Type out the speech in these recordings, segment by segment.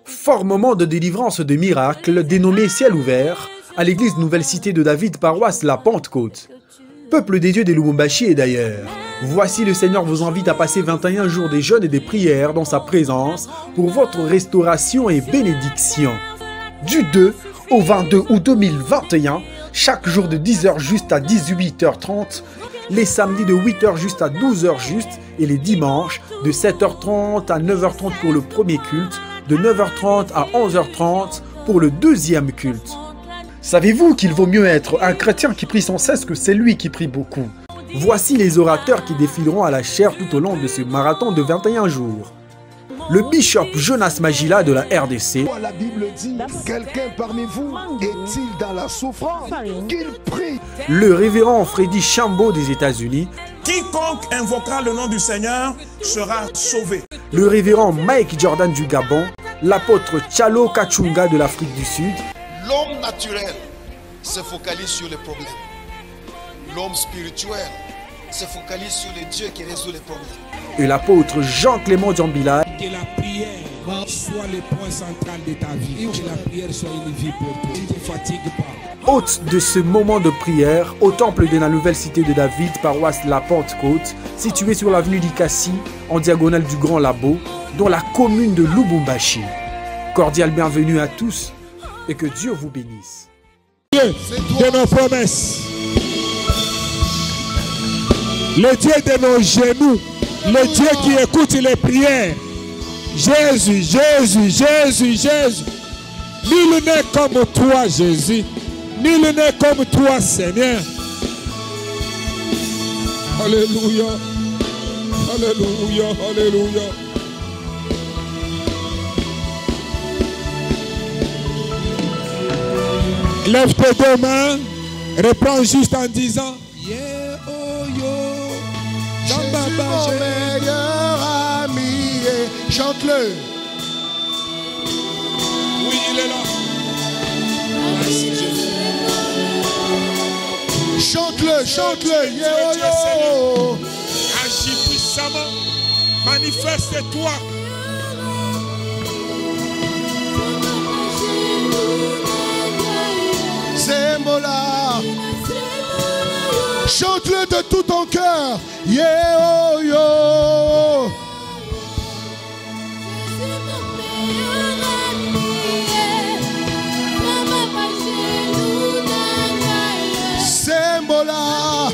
Fort moment de délivrance de miracle dénommé Ciel ouvert à l'église Nouvelle Cité de David, paroisse La Pentecôte. Peuple des dieux des Lubumbashi et d'ailleurs, voici le Seigneur vous invite à passer 21 jours des jeûnes et des prières dans sa présence pour votre restauration et bénédiction. Du 2 au 22 août 2021, chaque jour de 10h juste à 18h30, les samedis de 8h juste à 12h juste et les dimanches de 7h30 à 9h30 pour le premier culte, de 9h30 à 11h30 pour le deuxième culte. Savez-vous qu'il vaut mieux être un chrétien qui prie sans cesse que celui qui prie beaucoup? Voici les orateurs qui défileront à la chaire tout au long de ce marathon de 21 jours. Le bishop Jonas Magila de la RDC. La Bible dit, quelqu'un parmi vous est-il dans la souffrance? Qu'il prie. Le révérend Freddy Chambo des États-Unis. Quiconque invoquera le nom du Seigneur sera sauvé. Le révérend Mike Jordan du Gabon. L'apôtre Tchalo Kachunga de l'Afrique du Sud. L'homme naturel se focalise sur les problèmes. L'homme spirituel se focalise sur les dieux qui résout les problèmes. Et l'apôtre Jean-Clément Djambila. Que la prière soit le point central de ta vie. Que la prière soit une vie pour toi. Ne te fatigue pas. Hôte de ce moment de prière au temple de la Nouvelle Cité de David, paroisse La Pentecôte, située sur l'avenue d'Ikassi, en diagonale du Grand Labo, dans la commune de Lubumbashi. Cordial bienvenue à tous et que Dieu vous bénisse. Dieu de nos promesses, le Dieu de nos genoux, le Dieu qui écoute les prières. Jésus, Jésus, Jésus, Jésus. Nul n'est comme toi, Jésus. Nul n'est comme toi, Seigneur. Alléluia. Alléluia. Alléluia. Lève tes deux mains. Reprends juste en disant yeah, oh, yo. Jésus, mon meilleur ami. Chante-le. Oui, il est là. Merci Jésus. Chante-le, chante-le. Yeah, oh, yo. Agis puissamment. Manifeste-toi. Ces mots-là. Chante-le de tout ton cœur. Yeah, oh, yo. Ces mots-là,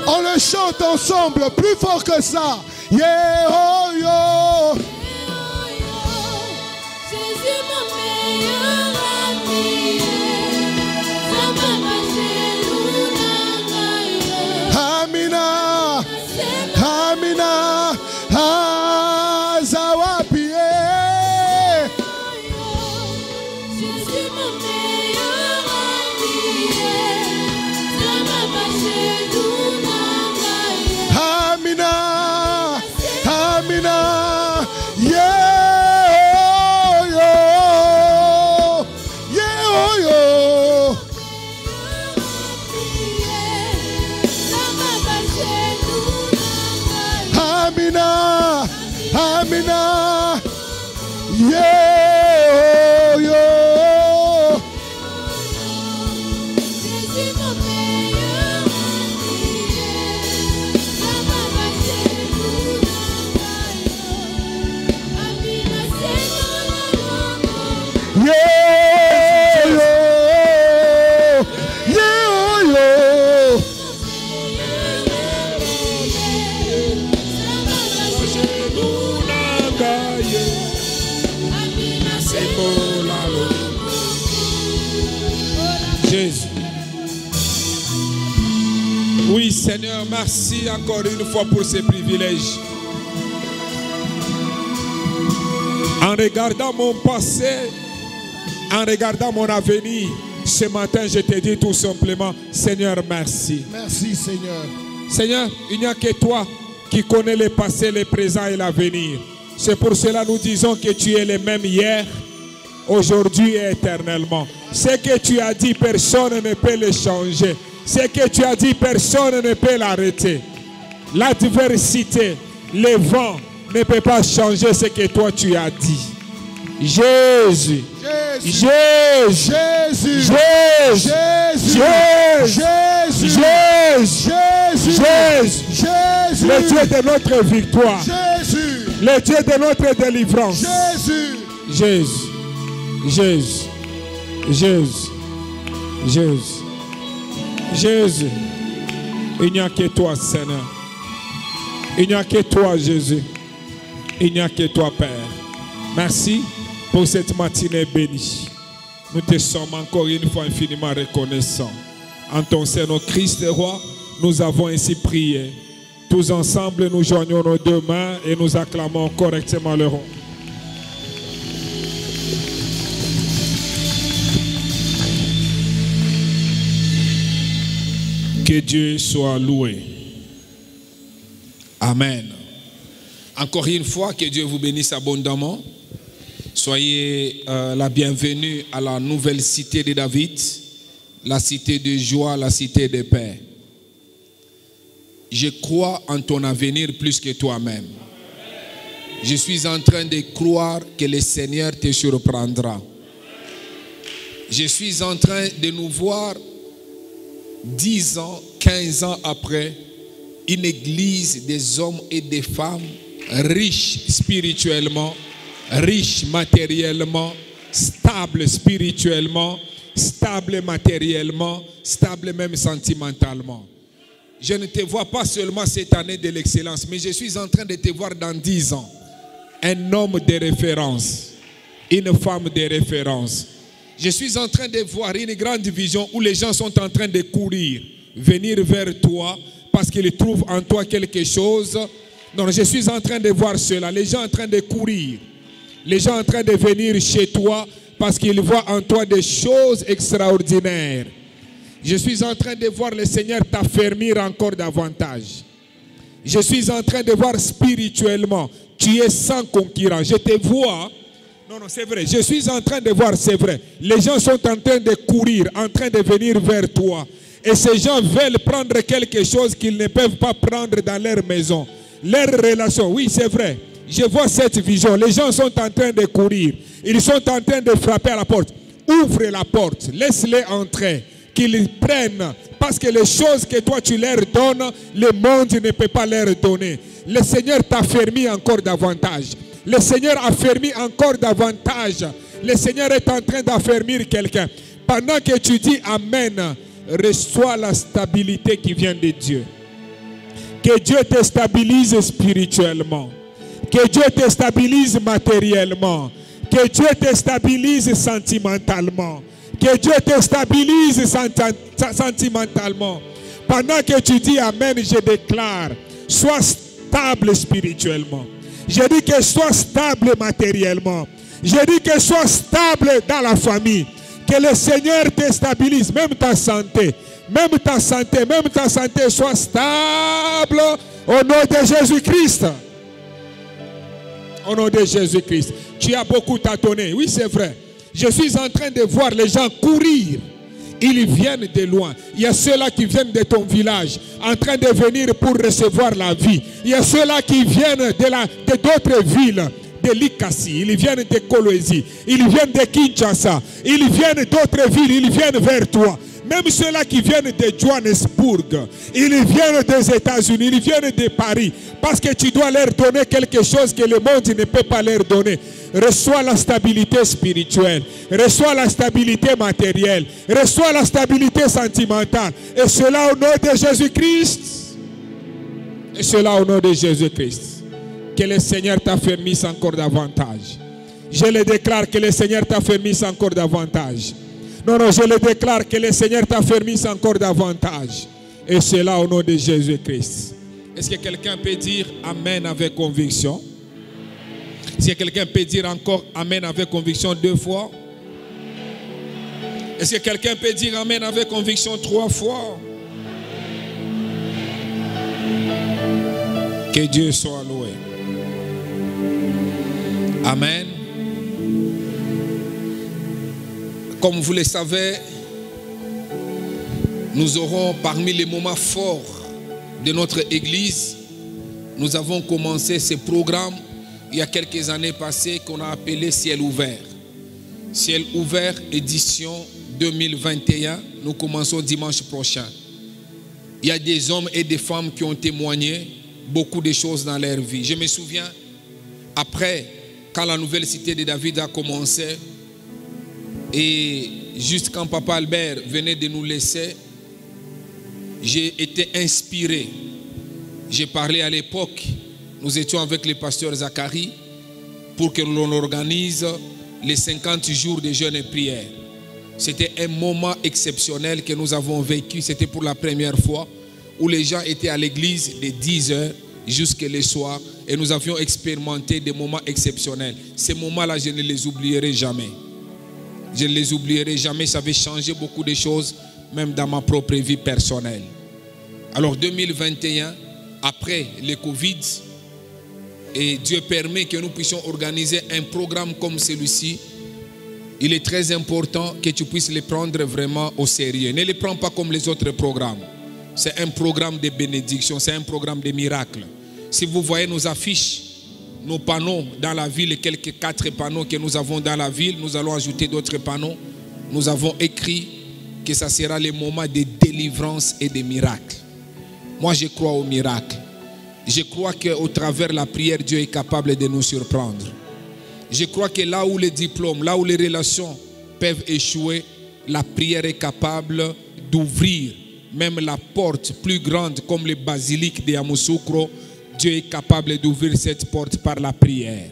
on le chante ensemble, plus fort que ça. Yeah, oh, yo. Amina, Amina, Azawapie. Amina, Amina, yeah, yo, yeah, yo. Amina, Amina, yeah, yo. Yeah, yo, yeah, yo. Jésus. Oui, Seigneur, merci encore une fois pour ces privilèges. En regardant mon passé, en regardant mon avenir, ce matin, je te dis tout simplement, Seigneur, merci. Merci, Seigneur. Seigneur, il n'y a que toi qui connais le passé, le présent et l'avenir. C'est pour cela que nous disons que tu es le même hier, aujourd'hui et éternellement. Ce que tu as dit, personne ne peut le changer. Ce que tu as dit, personne ne peut l'arrêter. L'adversité, les vents, ne peut pas changer ce que toi tu as dit. Jésus. Jésus. Jésus. Jésus. Jésus. Jésus. Jésus. Jésus. Jésus. Le Dieu de notre victoire. Jésus. Le Dieu de notre délivrance. Jésus. Jésus. Jésus. Jésus. Jésus. Jésus. Il n'y a que toi, Seigneur. Il n'y a que toi, Jésus. Il n'y a que toi, Père. Merci pour cette matinée bénie. Nous te sommes encore une fois infiniment reconnaissants. En ton Seigneur Christ roi, nous avons ainsi prié. Tous ensemble, nous joignons nos deux mains et nous acclamons correctement le rond. Que Dieu soit loué. Amen. Encore une fois, que Dieu vous bénisse abondamment. Soyez la bienvenue à la nouvelle cité de David, la cité de joie, la cité de paix. Je crois en ton avenir plus que toi-même. Je suis en train de croire que le Seigneur te surprendra. Je suis en train de nous voir 10 ans, 15 ans après, une église des hommes et des femmes riches spirituellement, riches matériellement, stables spirituellement, stables matériellement, stables même sentimentalement. Je ne te vois pas seulement cette année de l'excellence, mais je suis en train de te voir dans 10 ans. Un homme de référence, une femme de référence. Je suis en train de voir une grande vision où les gens sont en train de courir, venir vers toi parce qu'ils trouvent en toi quelque chose. Non, je suis en train de voir cela. Les gens en train de courir. Les gens en train de venir chez toi parce qu'ils voient en toi des choses extraordinaires. Je suis en train de voir le Seigneur t'affermir encore davantage. Je suis en train de voir spirituellement. Tu es sans concurrent. Je te vois. Non, c'est vrai. Je suis en train de voir, c'est vrai. Les gens sont en train de courir, en train de venir vers toi. Et ces gens veulent prendre quelque chose qu'ils ne peuvent pas prendre dans leur maison. Leur relation, oui, c'est vrai. Je vois cette vision. Les gens sont en train de courir. Ils sont en train de frapper à la porte. Ouvre la porte. Laisse-les entrer. Qu'ils prennent. Parce que les choses que toi tu leur donnes, le monde ne peut pas leur donner. Le Seigneur t'affermit encore davantage. Le Seigneur affermit encore davantage. Le Seigneur est en train d'affermir quelqu'un. Pendant que tu dis Amen, reçois la stabilité qui vient de Dieu. Que Dieu te stabilise spirituellement. Que Dieu te stabilise matériellement. Que Dieu te stabilise sentimentalement. Que Dieu te stabilise sentimentalement. Pendant que tu dis Amen, je déclare, sois stable spirituellement. Je dis que sois stable matériellement. Je dis que sois stable dans la famille. Que le Seigneur te stabilise, même ta santé. Même ta santé soit stable au nom de Jésus-Christ. Au nom de Jésus-Christ. Tu as beaucoup tâtonné. Oui, c'est vrai. Je suis en train de voir les gens courir. Ils viennent de loin. Il y a ceux-là qui viennent de ton village, en train de venir pour recevoir la vie. Il y a ceux-là qui viennent de d'autres villes, de Likasi, ils viennent de Kolwezi, ils viennent de Kinshasa, ils viennent d'autres villes, ils viennent vers toi. Même ceux-là qui viennent de Johannesburg, ils viennent des États-Unis, ils viennent de Paris, parce que tu dois leur donner quelque chose que le monde ne peut pas leur donner. Reçois la stabilité spirituelle, reçois la stabilité matérielle, reçois la stabilité sentimentale. Et cela au nom de Jésus-Christ. Et cela au nom de Jésus-Christ. Que le Seigneur t'affermisse encore davantage. Je le déclare que le Seigneur t'affermisse encore davantage. Non, je le déclare que le Seigneur t'affermisse encore davantage. Et cela au nom de Jésus-Christ. Est-ce que quelqu'un peut dire Amen avec conviction? Est-ce que quelqu'un peut dire encore Amen avec conviction 2 fois? Est-ce que quelqu'un peut dire Amen avec conviction 3 fois? Que Dieu soit loué. Amen. Comme vous le savez, nous aurons parmi les moments forts de notre Église, nous avons commencé ce programme il y a quelques années passées qu'on a appelé Ciel ouvert. Ciel ouvert, édition 2021. Nous commençons dimanche prochain. Il y a des hommes et des femmes qui ont témoigné beaucoup de choses dans leur vie. Je me souviens, après, quand la nouvelle cité de David a commencé, et juste quand Papa Albert venait de nous laisser, j'ai été inspiré. J'ai parlé à l'époque, nous étions avec le pasteur Zacharie pour que l'on organise les 50 jours de jeûne et prière. C'était un moment exceptionnel que nous avons vécu. C'était pour la première fois où les gens étaient à l'église de 10h jusqu'à le soir et nous avions expérimenté des moments exceptionnels. Ces moments-là, je ne les oublierai jamais. Je ne les oublierai jamais. Ça avait changé beaucoup de choses, même dans ma propre vie personnelle. Alors 2021, après le Covid, et Dieu permet que nous puissions organiser un programme comme celui-ci. Il est très important que tu puisses le prendre vraiment au sérieux. Ne le prends pas comme les autres programmes. C'est un programme de bénédiction, c'est un programme de miracles. Si vous voyez nos affiches, nos panneaux dans la ville, quelques 4 panneaux que nous avons dans la ville, nous allons ajouter d'autres panneaux. Nous avons écrit que ça sera le moment de délivrance et de miracles. Moi, je crois au miracle. Je crois qu'au travers de la prière, Dieu est capable de nous surprendre. Je crois que là où les diplômes, là où les relations peuvent échouer, la prière est capable d'ouvrir même la porte plus grande comme le basilic de Yamoussoukro. Dieu est capable d'ouvrir cette porte par la prière.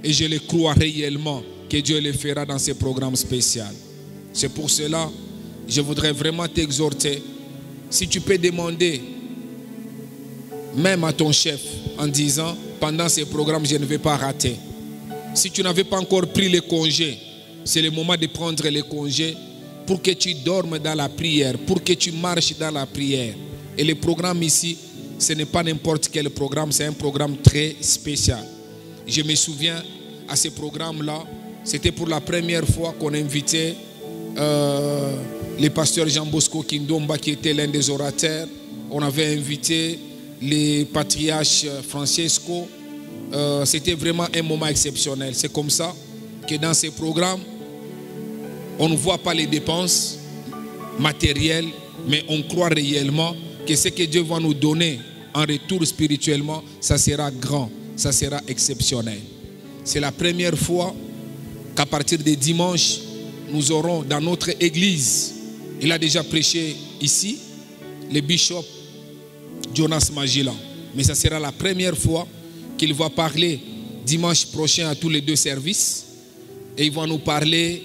Et je le crois réellement que Dieu le fera dans ce programme spécial. C'est pour cela que je voudrais vraiment t'exhorter. Si tu peux demander même à ton chef en disant pendant ce programme je ne vais pas rater. Si tu n'avais pas encore pris le congé, c'est le moment de prendre le congé pour que tu dormes dans la prière, pour que tu marches dans la prière. Et le programme ici, ce n'est pas n'importe quel programme, c'est un programme très spécial. Je me souviens à ce programme-là, c'était pour la première fois qu'on invitait le pasteur Jean Bosco Kindomba qui était l'un des orateurs. On avait invité les patriarches Francesco. C'était vraiment un moment exceptionnel. C'est comme ça que dans ces programmes, on ne voit pas les dépenses matérielles, mais on croit réellement que ce que Dieu va nous donner en retour spirituellement, ça sera grand, ça sera exceptionnel. C'est la première fois qu'à partir de dimanche, nous aurons dans notre église, il a déjà prêché ici, le bishop Jonas Magila. Mais ça sera la première fois qu'il va parler dimanche prochain à tous les 2 services. Et il va nous parler,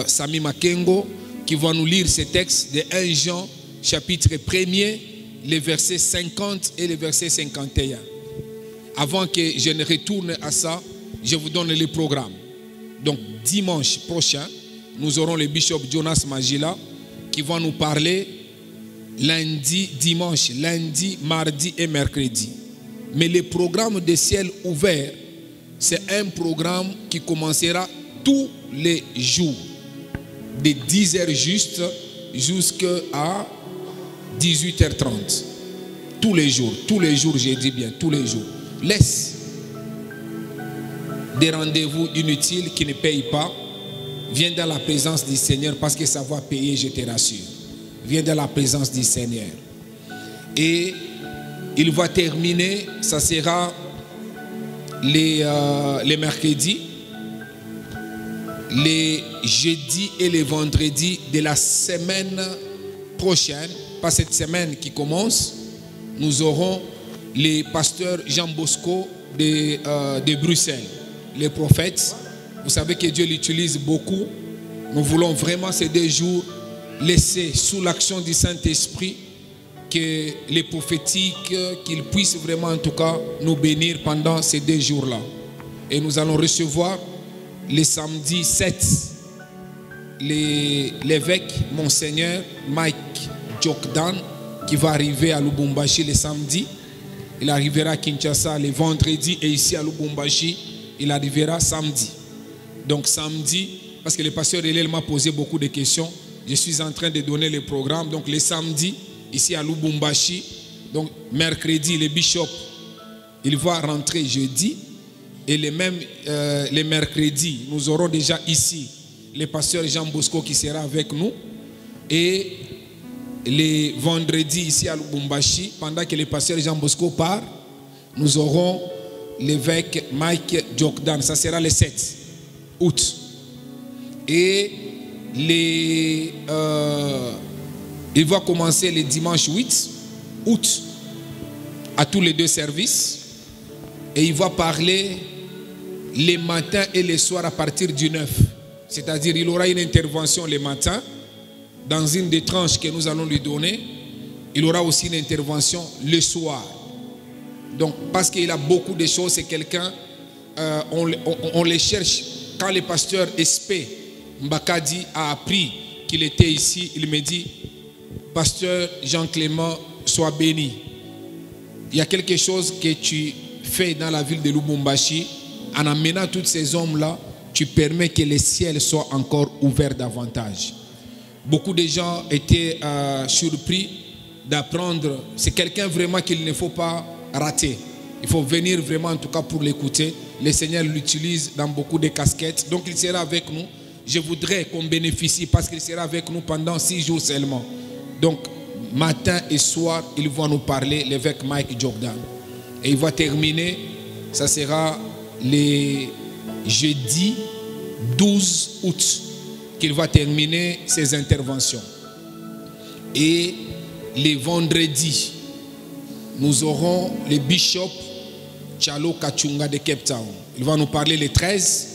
Sami Makengo, qui va nous lire ce texte de 1 Jean, chapitre 1er, les versets 50 et les versets 51. Avant que je ne retourne à ça, je vous donne le programme. Donc dimanche prochain, nous aurons le bishop Jonas Magila qui va nous parler lundi, dimanche, lundi, mardi et mercredi. Mais le programme de ciel ouvert, c'est un programme qui commencera tous les jours, de 10h juste jusqu'à 18h30. Tous les jours, je dis bien, tous les jours. Laisse des rendez-vous inutiles qui ne payent pas. Viens dans la présence du Seigneur parce que ça va payer, je te rassure. Viens dans la présence du Seigneur. Et il va terminer, ça sera les mercredis, les jeudis et les vendredis de la semaine prochaine. Pas cette semaine qui commence, nous aurons les pasteurs Jean Bosco de Bruxelles, les prophètes. Vous savez que Dieu l'utilise beaucoup. Nous voulons vraiment ces 2 jours laisser sous l'action du Saint-Esprit que les prophétiques, qu'ils puissent vraiment en tout cas nous bénir pendant ces 2 jours-là. Et nous allons recevoir le samedi 7 l'évêque Monseigneur Mike Jokdan qui va arriver à Lubumbashi le samedi. Il arrivera à Kinshasa le vendredi et ici à Lubumbashi, il arrivera samedi. Donc samedi, parce que le pasteur Hélène m'a posé beaucoup de questions, je suis en train de donner le programme. Donc le samedi, ici à Lubumbashi, donc mercredi, le bishop, il va rentrer jeudi. Et les mercredis, nous aurons déjà ici le pasteur Jean Bosco qui sera avec nous. Et les vendredis ici à Lubumbashi, pendant que le pasteur Jean Bosco part, nous aurons l'évêque Mike Jordan. Ça sera le 7 août. Et il va commencer le dimanche 8 août à tous les deux services. Et il va parler les matins et les soirs à partir du 9. C'est-à-dire il aura une intervention les matins dans une des tranches que nous allons lui donner. Il aura aussi une intervention le soir. Donc parce qu'il a beaucoup de choses, c'est quelqu'un, on les cherche. Quand le pasteur Espé Mbakadi a appris qu'il était ici, il me dit, pasteur Jean-Clément, sois béni. Il y a quelque chose que tu fais dans la ville de Lubumbashi. En amenant tous ces hommes-là, tu permets que les ciels soient encore ouverts davantage. Beaucoup de gens étaient surpris d'apprendre. C'est quelqu'un vraiment qu'il ne faut pas rater. Il faut venir vraiment en tout cas pour l'écouter. Le Seigneur l'utilise dans beaucoup de casquettes. Donc il sera avec nous. Je voudrais qu'on bénéficie parce qu'il sera avec nous pendant 6 jours seulement. Donc matin et soir, il va nous parler, l'évêque Mike Jordan. Et il va terminer, ça sera les jeudi 12 août qu'il va terminer ses interventions. Et les vendredis, nous aurons le bishop Chalo Kachunga de Cape Town. Il va nous parler les 13,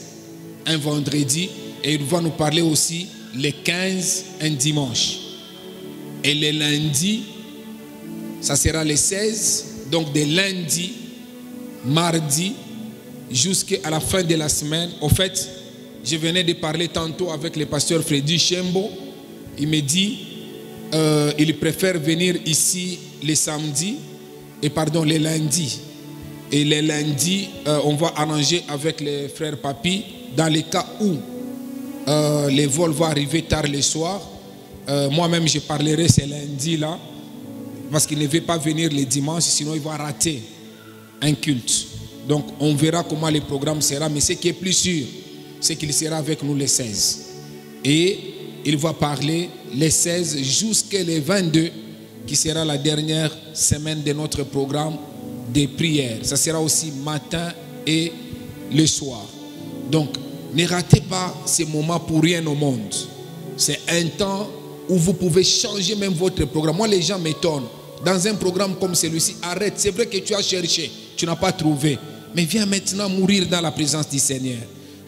un vendredi, et il va nous parler aussi les 15, un dimanche. Et les lundis, ça sera les 16, donc de lundi, mardi, jusqu'à la fin de la semaine. Au fait, je venais de parler tantôt avec le pasteur Freddy Chembo. Il me dit, il préfère venir ici les samedis, les lundis. Et les lundis, on va arranger avec les frères Papi, dans les cas où les vols vont arriver tard le soir. Moi-même, je parlerai ces lundis-là, parce qu'il ne veut pas venir les dimanches, sinon il va rater un culte. Donc, on verra comment le programme sera, mais ce qui est plus sûr, c'est qu'il sera avec nous les 16. Et il va parler les 16 jusqu'à les 22, qui sera la dernière semaine de notre programme des prières. Ça sera aussi matin et le soir. Donc, ne ratez pas ces moments pour rien au monde. C'est un temps où vous pouvez changer même votre programme. Moi, les gens m'étonnent. Dans un programme comme celui-ci, arrête. C'est vrai que tu as cherché, tu n'as pas trouvé. Mais viens maintenant mourir dans la présence du Seigneur.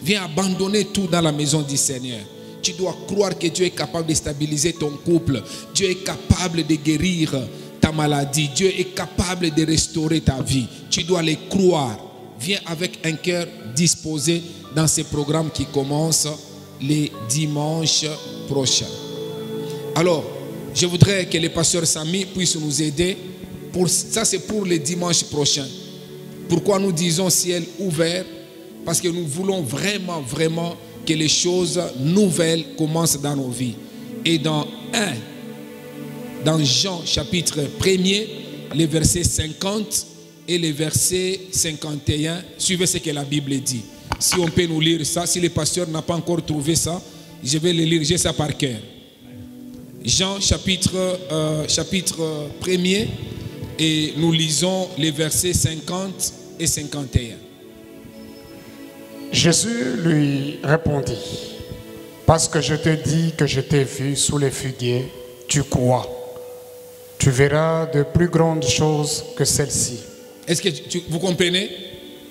Viens abandonner tout dans la maison du Seigneur. Tu dois croire que Dieu est capable de stabiliser ton couple. Dieu est capable de guérir ta maladie. Dieu est capable de restaurer ta vie. Tu dois les croire. Viens avec un cœur disposé dans ces programmes qui commencent les dimanches prochains. Alors, je voudrais que le pasteur Samy puisse nous aider. Ça, c'est pour les dimanches prochains. Pourquoi nous disons ciel ouvert? Parce que nous voulons vraiment, vraiment que les choses nouvelles commencent dans nos vies. Et dans Jean chapitre 1er, les versets 50 et les versets 51, suivez ce que la Bible dit. Si on peut nous lire ça, si le pasteur n'a pas encore trouvé ça, je vais le lire, j'ai ça par cœur. Jean chapitre 1er, et nous lisons les versets 50 et 51. Jésus lui répondit, parce que je te dis que je t'ai vu sous les figuiers, tu crois. Tu verras de plus grandes choses que celles-ci. Est-ce que vous comprenez?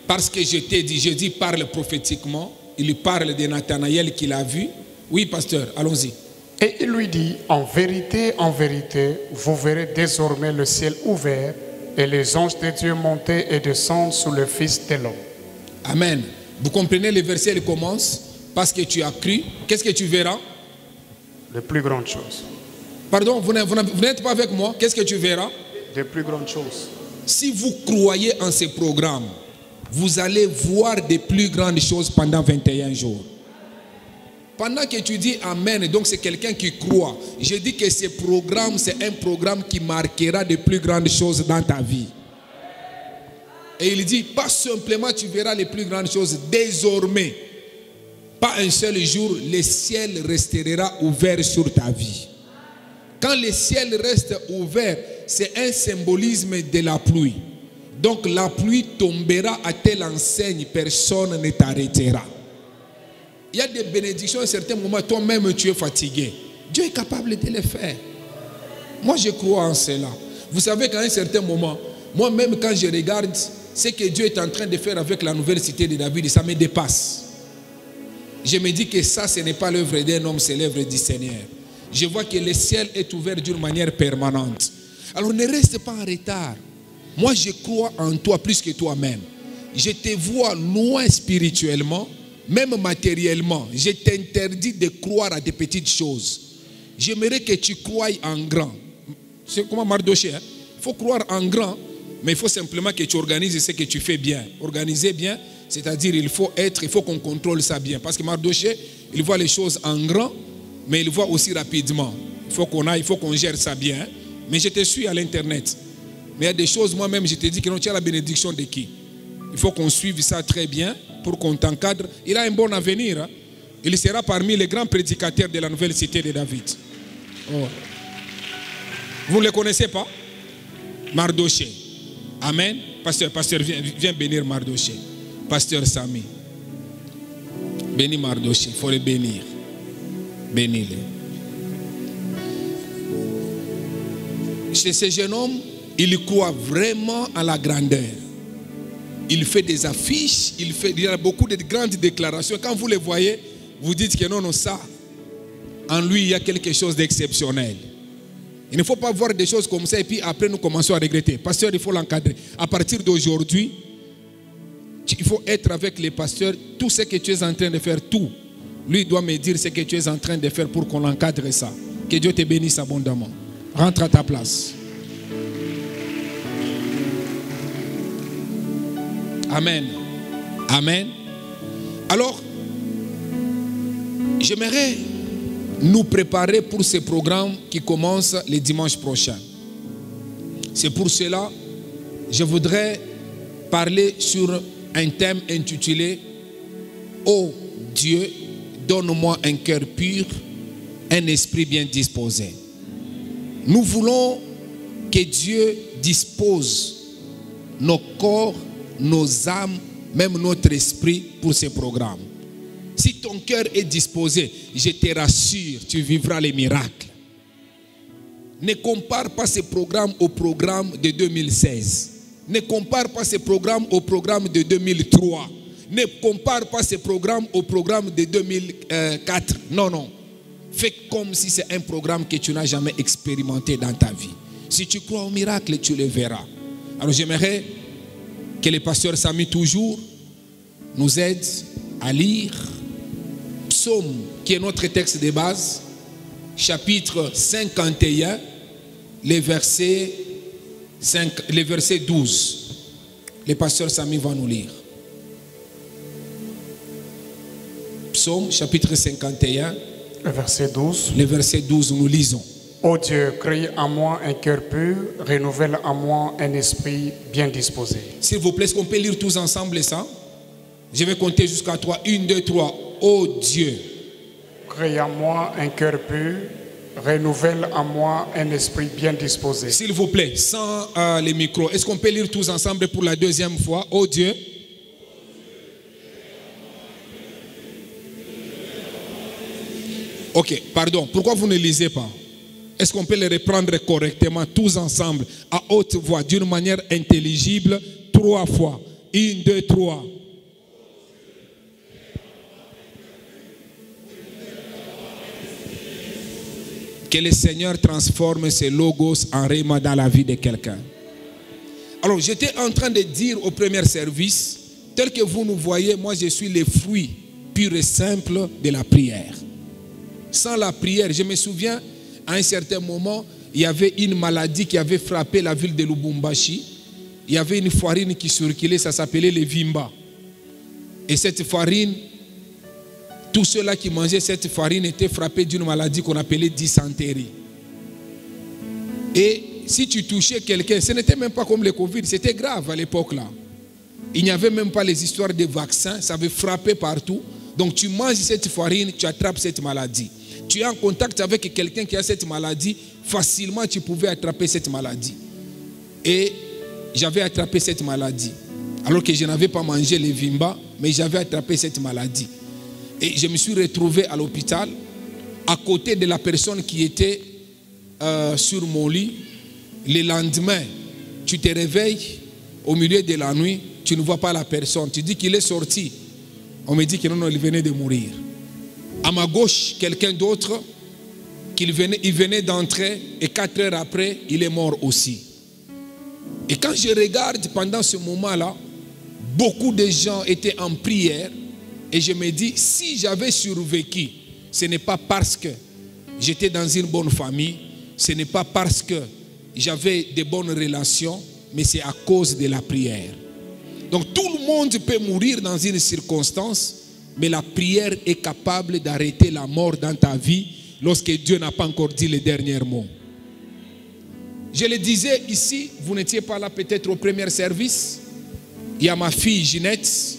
Parce que je t'ai dit, Jésus parle prophétiquement, il parle de Nathanaël qu'il a vu. Oui, pasteur, allons-y. Et il lui dit, en vérité, vous verrez désormais le ciel ouvert et les anges de Dieu monter et descendre sous le Fils de l'homme. Amen. Vous comprenez, le verset il commence, parce que tu as cru. Qu'est-ce que tu verras? De plus grandes choses. Pardon, vous n'êtes pas avec moi. Qu'est-ce que tu verras? De plus grandes choses. Si vous croyez en ce programme, vous allez voir de plus grandes choses pendant 21 jours. Pendant que tu dis Amen, donc c'est quelqu'un qui croit. Je dis que ce programme, c'est un programme qui marquera de plus grandes choses dans ta vie. Et il dit, pas simplement tu verras les plus grandes choses, désormais, pas un seul jour, le ciel restera ouvert sur ta vie. Quand le ciel reste ouvert, c'est un symbolisme de la pluie. Donc la pluie tombera à telle enseigne, personne ne t'arrêtera. Il y a des bénédictions à un certain moment, toi-même tu es fatigué. Dieu est capable de le faire. Moi je crois en cela. Vous savez qu'à un certain moment, moi-même quand je regarde ce que Dieu est en train de faire avec la nouvelle cité de David, ça me dépasse. Je me dis que ça, ce n'est pas l'œuvre d'un homme, c'est l'œuvre du Seigneur. Je vois que le ciel est ouvert d'une manière permanente. Alors ne reste pas en retard. Moi je crois en toi plus que toi-même. Je te vois loin spirituellement, même matériellement. Je t'interdis de croire à des petites choses. J'aimerais que tu croies en grand. C'est comme Mardoché. Il faut croire en grand, mais il faut simplement que tu organises ce que tu fais bien. Organiser bien, c'est-à-dire il faut qu'on contrôle ça bien. Parce que Mardoché, il voit les choses en grand, mais il voit aussi rapidement. Il faut qu'on gère ça bien. Mais je te suis à l'internet. Mais il y a des choses, moi-même, je te dis que non, tu as la bénédiction de qui? Il faut qu'on suive ça très bien pour qu'on t'encadre. Il a un bon avenir. Hein? Il sera parmi les grands prédicateurs de la nouvelle cité de David. Oh. Vous ne le connaissez pas? Mardoché. Amen. Pasteur, viens bénir Mardoché. Pasteur Sami. Bénis Mardoché. Il faut le bénir. Bénis-le. Chez ce jeune homme, il croit vraiment à la grandeur. Il fait des affiches, il y a beaucoup de grandes déclarations. Quand vous les voyez, vous dites que non, ça, en lui, il y a quelque chose d'exceptionnel. Il ne faut pas voir des choses comme ça et puis après nous commençons à regretter. Pasteur, il faut l'encadrer. À partir d'aujourd'hui, il faut être avec les pasteurs. Tout ce que tu es en train de faire, tout. Lui doit me dire ce que tu es en train de faire pour qu'on encadre ça. Que Dieu te bénisse abondamment. Rentre à ta place. Amen. Amen. Alors, j'aimerais nous préparer pour ce programme qui commence le dimanche prochain. C'est pour cela que je voudrais parler sur un thème intitulé « Ô Dieu, donne-moi un cœur pur, un esprit bien disposé ». Nous voulons que Dieu dispose nos corps, nos âmes, même notre esprit pour ce programme. Si ton cœur est disposé, je te rassure, tu vivras les miracles. Ne compare pas ce programme au programme de 2016. Ne compare pas ce programme au programme de 2003. Ne compare pas ce programme au programme de 2004. Non, non. Fais comme si c'est un programme que tu n'as jamais expérimenté dans ta vie. Si tu crois au miracle, tu le verras. Alors j'aimerais que le pasteur Sami toujours nous aide à lire Psaume, qui est notre texte de base, chapitre 51, les versets 12. Le pasteur Sami va nous lire. Psaume, chapitre 51. Le verset 12. Le verset 12, nous lisons. Ô Dieu, crée en moi un cœur pur, renouvelle en moi un esprit bien disposé. S'il vous plaît, est-ce qu'on peut lire tous ensemble ça? Je vais compter jusqu'à 3. 1, 2, 3. Ô Dieu, crée en moi un cœur pur, renouvelle en moi un esprit bien disposé. S'il vous plaît, sans les micros, est-ce qu'on peut lire tous ensemble pour la deuxième fois? Ô Dieu. Ok, pardon, pourquoi vous ne lisez pas? Est-ce qu'on peut les reprendre correctement, tous ensemble, à haute voix, d'une manière intelligible, 3 fois? 1, 2, 3. Que le Seigneur transforme ces logos en rhéma dans la vie de quelqu'un. Alors, j'étais en train de dire au premier service, tel que vous nous voyez, moi je suis le fruit pur et simple de la prière. Sans la prière, je me souviens, à un certain moment, il y avait une maladie qui avait frappé la ville de Lubumbashi. Il y avait une farine qui circulait, ça s'appelait le Vimba. Et cette farine, tous ceux-là qui mangeaient cette farine étaient frappés d'une maladie qu'on appelait dysenterie. Et si tu touchais quelqu'un, ce n'était même pas comme le Covid, c'était grave à l'époque là. Il n'y avait même pas les histoires de vaccins, ça avait frappé partout. Donc tu manges cette farine, tu attrapes cette maladie. Tu es en contact avec quelqu'un qui a cette maladie, facilement tu pouvais attraper cette maladie. Et j'avais attrapé cette maladie. Alors que je n'avais pas mangé les Vimba, mais j'avais attrapé cette maladie. Et je me suis retrouvé à l'hôpital, à côté de la personne qui était sur mon lit. Le lendemain, tu te réveilles au milieu de la nuit, tu ne vois pas la personne. Tu dis qu'il est sorti. On me dit que non, il venait de mourir. À ma gauche, quelqu'un d'autre, il venait d'entrer et 4 heures après, il est mort aussi. Et quand je regarde pendant ce moment-là, beaucoup de gens étaient en prière et je me dis, si j'avais survécu, ce n'est pas parce que j'étais dans une bonne famille, ce n'est pas parce que j'avais de bonnes relations, mais c'est à cause de la prière. Donc tout le monde peut mourir dans une circonstance, mais la prière est capable d'arrêter la mort dans ta vie lorsque Dieu n'a pas encore dit les derniers mots. Je le disais ici, vous n'étiez pas là peut-être au premier service. Il y a ma fille Ginette,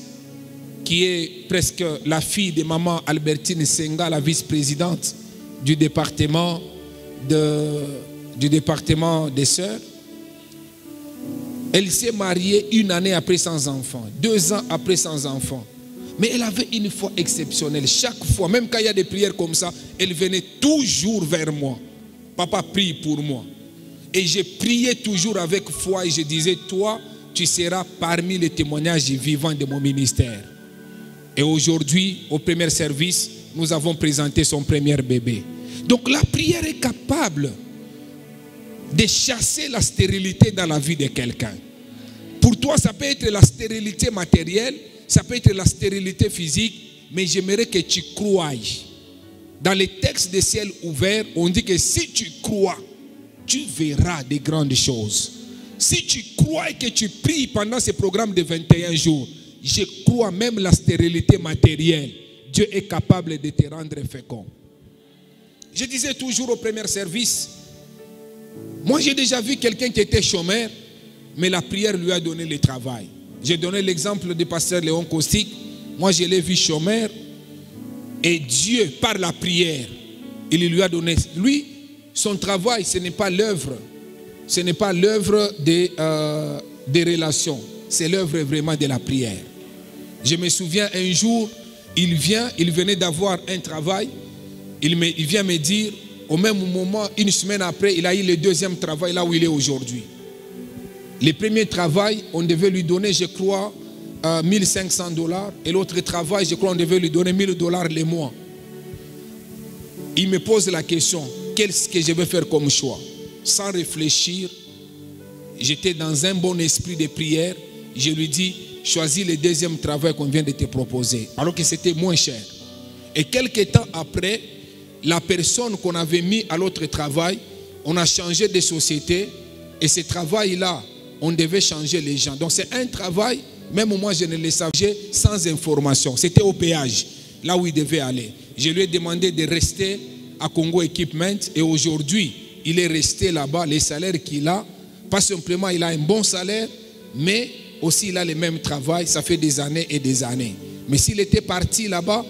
qui est presque la fille de maman Albertine Senga, la vice-présidente du département des sœurs. Elle s'est mariée 1 année après sans enfant, 2 ans après sans enfant. Mais elle avait une foi exceptionnelle. Chaque fois, même quand il y a des prières comme ça, elle venait toujours vers moi. Papa, prie pour moi. Et je priais toujours avec foi et je disais, toi, tu seras parmi les témoignages vivants de mon ministère. Et aujourd'hui, au premier service, nous avons présenté son premier bébé. Donc la prière est capable de chasser la stérilité dans la vie de quelqu'un. Pour toi, ça peut être la stérilité matérielle, ça peut être la stérilité physique, mais j'aimerais que tu croies. Dans les textes des ciels ouverts, on dit que si tu crois, tu verras des grandes choses. Si tu crois et que tu pries pendant ce programme de 21 jours, je crois même la stérilité matérielle, Dieu est capable de te rendre fécond. Je disais toujours au premier service, moi j'ai déjà vu quelqu'un qui était chômeur, mais la prière lui a donné le travail. J'ai donné l'exemple du pasteur Léon Caustic. Moi je l'ai vu chômeur et Dieu par la prière, il lui a donné. Lui, son travail, ce n'est pas l'œuvre. Ce n'est pas l'œuvre des relations. C'est l'œuvre vraiment de la prière. Je me souviens un jour, il venait d'avoir un travail. Il vient me dire, au même moment, 1 semaine après, il a eu le 2e travail là où il est aujourd'hui. Le premier travail, on devait lui donner, je crois, $1500. Et l'autre travail, je crois, on devait lui donner $1000 le mois. Il me pose la question, qu'est-ce que je vais faire comme choix? Sans réfléchir, j'étais dans un bon esprit de prière. Je lui dis, choisis le 2e travail qu'on vient de te proposer. Alors que c'était moins cher. Et quelques temps après, la personne qu'on avait mis à l'autre travail, on a changé de société. Et ce travail-là, on devait changer les gens. Donc c'est un travail, même moi je ne le savais sans information. C'était au péage, là où il devait aller. Je lui ai demandé de rester à Congo Equipment. Et aujourd'hui, il est resté là-bas. Les salaires qu'il a, pas simplement il a un bon salaire, mais aussi il a le même travail. Ça fait des années et des années. Mais s'il était parti là-bas,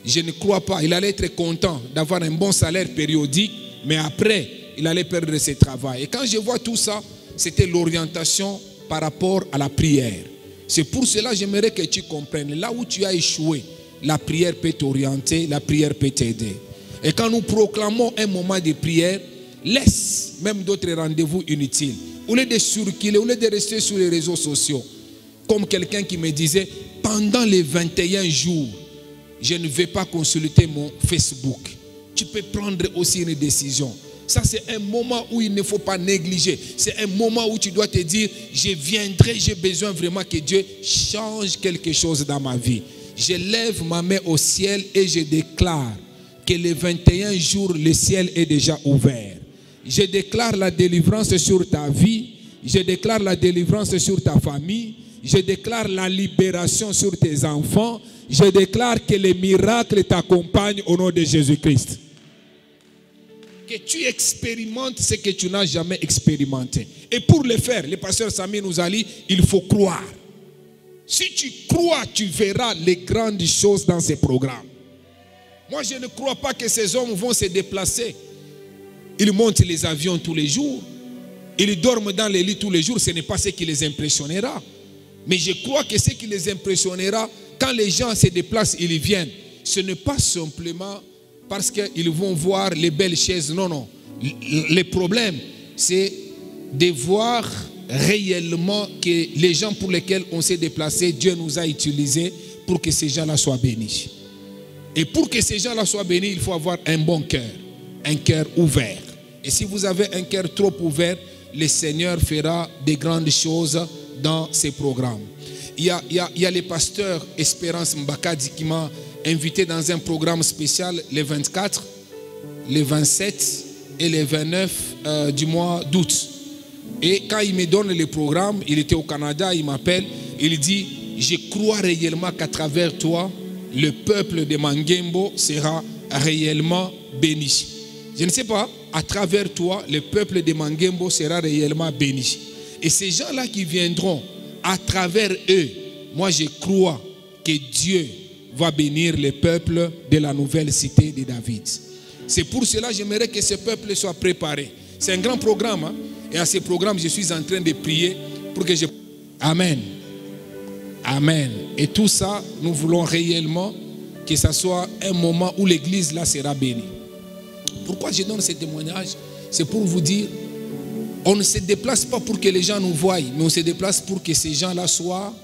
je ne crois pas. Il allait être content d'avoir un bon salaire périodique, mais après, il allait perdre ses travail. Et quand je vois tout ça, c'était l'orientation par rapport à la prière. C'est pour cela que j'aimerais que tu comprennes. Là où tu as échoué, la prière peut t'orienter, la prière peut t'aider. Et quand nous proclamons un moment de prière, laisse même d'autres rendez-vous inutiles. Au lieu de circuler, au lieu de rester sur les réseaux sociaux, comme quelqu'un qui me disait, pendant les 21 jours, je ne vais pas consulter mon Facebook. Tu peux prendre aussi une décision. Ça, c'est un moment où il ne faut pas négliger. C'est un moment où tu dois te dire, je viendrai, j'ai besoin vraiment que Dieu change quelque chose dans ma vie. Je lève ma main au ciel et je déclare que les 21 jours, le ciel est déjà ouvert. Je déclare la délivrance sur ta vie. Je déclare la délivrance sur ta famille. Je déclare la libération sur tes enfants. Je déclare que les miracles t'accompagnent au nom de Jésus-Christ. Que tu expérimentes ce que tu n'as jamais expérimenté. Et pour le faire, le pasteur Sami nous a dit, il faut croire. Si tu crois, tu verras les grandes choses dans ces programmes. Moi, je ne crois pas que ces hommes vont se déplacer. Ils montent les avions tous les jours. Ils dorment dans les lits tous les jours. Ce n'est pas ce qui les impressionnera. Mais je crois que ce qui les impressionnera, quand les gens se déplacent, ils viennent. Ce n'est pas simplement parce qu'ils vont voir les belles chaises. Non, non. Le problème, c'est de voir réellement que les gens pour lesquels on s'est déplacé, Dieu nous a utilisés pour que ces gens-là soient bénis. Et pour que ces gens-là soient bénis, il faut avoir un bon cœur, un cœur ouvert. Et si vous avez un cœur trop ouvert, le Seigneur fera des grandes choses dans ces programmes. Il y a les pasteurs Espérance Mbakadi qui m'a invité dans un programme spécial les 24, les 27 et les 29 du mois d'août. Et quand il me donne le programme, il était au Canada, il m'appelle, il dit, je crois réellement qu'à travers toi, le peuple de Mangembo sera réellement béni. Je ne sais pas, à travers toi, le peuple de Mangembo sera réellement béni. Et ces gens-là qui viendront, à travers eux, moi je crois que Dieu va bénir le peuple de la nouvelle cité de David. C'est pour cela que j'aimerais que ce peuple soit préparé. C'est un grand programme, hein? Et à ce programme, je suis en train de prier pour que je... Amen. Amen. Et tout ça, nous voulons réellement que ce soit un moment où l'église là sera bénie. Pourquoi je donne ce témoignage? C'est pour vous dire, on ne se déplace pas pour que les gens nous voient, mais on se déplace pour que ces gens-là soient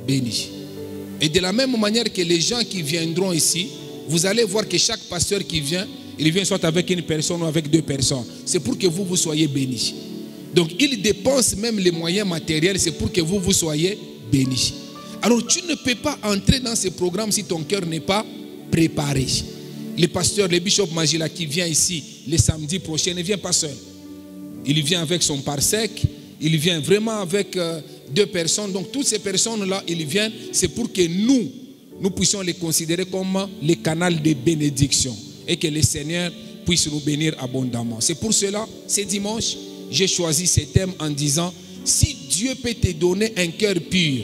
bénis. Et de la même manière que les gens qui viendront ici, vous allez voir que chaque pasteur qui vient, il vient soit avec une personne ou avec deux personnes. C'est pour que vous soyez bénis. Donc il dépense même les moyens matériels, c'est pour que vous soyez bénis. Alors tu ne peux pas entrer dans ce programme si ton cœur n'est pas préparé. Le pasteur, le bishop Magila qui vient ici le samedi prochain ne vient pas seul. Il vient avec son parsec, il vient vraiment avec deux personnes. Donc toutes ces personnes-là, ils viennent, c'est pour que nous puissions les considérer comme les canaux de bénédiction. Et que le Seigneur puisse nous bénir abondamment. C'est pour cela, ce dimanche, j'ai choisi ce thème en disant, si Dieu peut te donner un cœur pur,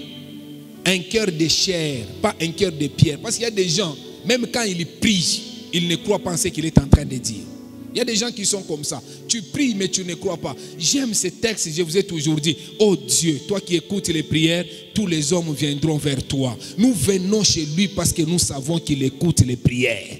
un cœur de chair, pas un cœur de pierre. Parce qu'il y a des gens, même quand ils prient, ils ne croient pas en ce qu'il est en train de dire. Il y a des gens qui sont comme ça. Tu pries mais tu ne crois pas. J'aime ce texte, je vous ai toujours dit, oh Dieu, toi qui écoutes les prières, tous les hommes viendront vers toi. Nous venons chez lui parce que nous savons qu'il écoute les prières.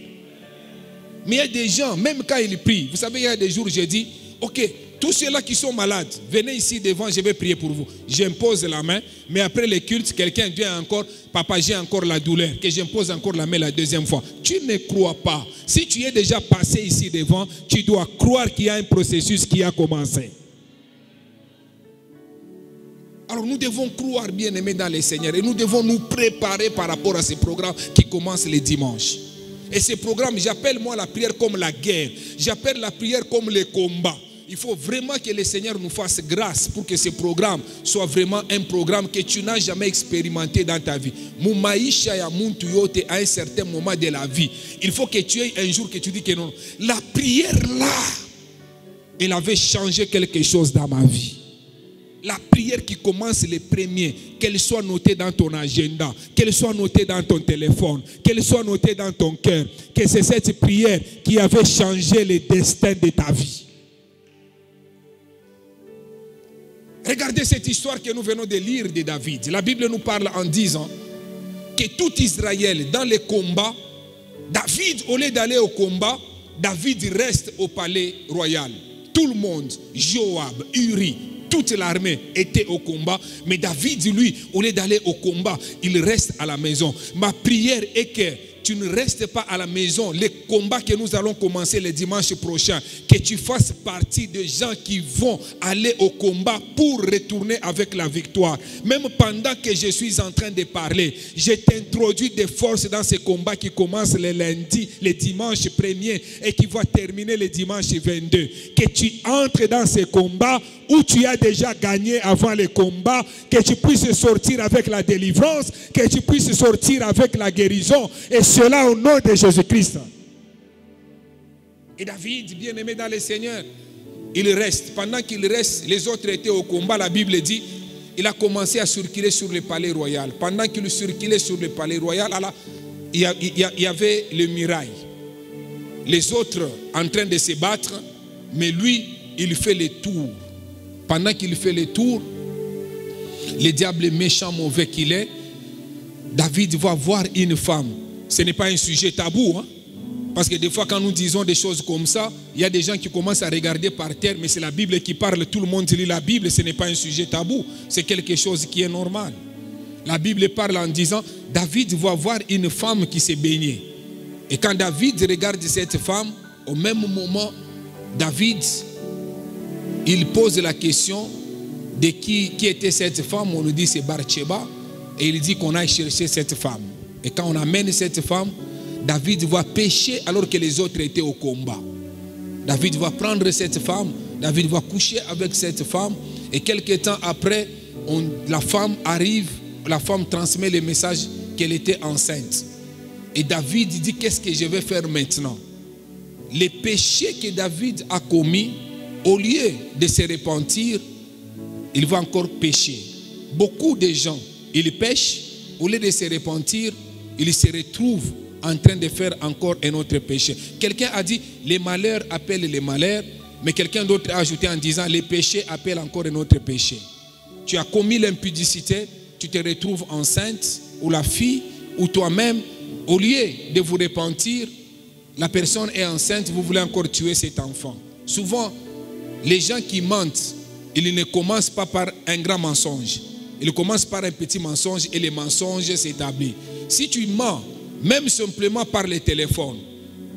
Mais il y a des gens, même quand ils prient, vous savez, il y a des jours où je dis, ok, tous ceux-là qui sont malades, venez ici devant, je vais prier pour vous. J'impose la main, mais après le culte, quelqu'un vient encore, papa, j'ai encore la douleur, que j'impose encore la main la deuxième fois. Tu ne crois pas. Si tu es déjà passé ici devant, tu dois croire qu'il y a un processus qui a commencé. Alors nous devons croire, bien aimés dans le Seigneur, et nous devons nous préparer par rapport à ces programmes qui commencent les dimanches. Et ces programmes, j'appelle moi la prière comme la guerre. J'appelle la prière comme le combat. Il faut vraiment que le Seigneur nous fasse grâce pour que ce programme soit vraiment un programme que tu n'as jamais expérimenté dans ta vie. Moumaïcha ya muntu yote à un certain moment de la vie. Il faut que tu aies un jour que tu dis que non. La prière là, elle avait changé quelque chose dans ma vie. La prière qui commence les premiers, qu'elle soit notée dans ton agenda, qu'elle soit notée dans ton téléphone, qu'elle soit notée dans ton cœur, que c'est cette prière qui avait changé le destin de ta vie. Regardez cette histoire que nous venons de lire de David. La Bible nous parle en disant que tout Israël, dans les combats, David, au lieu d'aller au combat, David reste au palais royal. Tout le monde, Joab, Uri, toute l'armée était au combat. Mais David, lui, au lieu d'aller au combat, il reste à la maison. Ma prière est que tu ne restes pas à la maison. Les combats que nous allons commencer le dimanche prochain, que tu fasses partie des gens qui vont aller au combat pour retourner avec la victoire. Même pendant que je suis en train de parler, je t'introduis des forces dans ces combats qui commencent le lundi, le dimanche 1er et qui vont terminer le dimanche 22. Que tu entres dans ces combats où tu as déjà gagné avant le combat, que tu puisses sortir avec la délivrance, que tu puisses sortir avec la guérison, et cela au nom de Jésus-Christ. Et David, bien aimé dans le Seigneur, il reste. Pendant qu'il reste, les autres étaient au combat, la Bible dit, il a commencé à circuler sur le palais royal. Pendant qu'il circulait sur le palais royal, il y avait le muraille. Les autres en train de se battre, mais lui, il fait le tour. Pendant qu'il fait le tour, le diable méchant, mauvais qu'il est, David va voir une femme. Ce n'est pas un sujet tabou, hein? Parce que des fois quand nous disons des choses comme ça, il y a des gens qui commencent à regarder par terre, mais c'est la Bible qui parle, tout le monde lit la Bible, ce n'est pas un sujet tabou, c'est quelque chose qui est normal. La Bible parle en disant, David va voir une femme qui s'est baignée. Et quand David regarde cette femme, au même moment, David, il pose la question de qui était cette femme. On nous dit c'est Bathsheba, et il dit qu'on aille chercher cette femme. Et quand on amène cette femme, David va pécher alors que les autres étaient au combat. David va prendre cette femme, David va coucher avec cette femme, et quelques temps après, la femme arrive, la femme transmet le message qu'elle était enceinte. Et David dit, qu'est-ce que je vais faire maintenant? Les péchés que David a commis, au lieu de se repentir, il va encore pécher. Beaucoup de gens, ils pêchent, au lieu de se repentir, ils se retrouvent en train de faire encore un autre péché. Quelqu'un a dit, les malheurs appellent les malheurs, mais quelqu'un d'autre a ajouté en disant, les péchés appellent encore un autre péché. Tu as commis l'impudicité, tu te retrouves enceinte, ou la fille, ou toi-même, au lieu de vous repentir, la personne est enceinte, vous voulez encore tuer cet enfant. Souvent, les gens qui mentent, ils ne commencent pas par un grand mensonge. Ils commencent par un petit mensonge et le mensonge s'établit. Si tu mens, même simplement par le téléphone,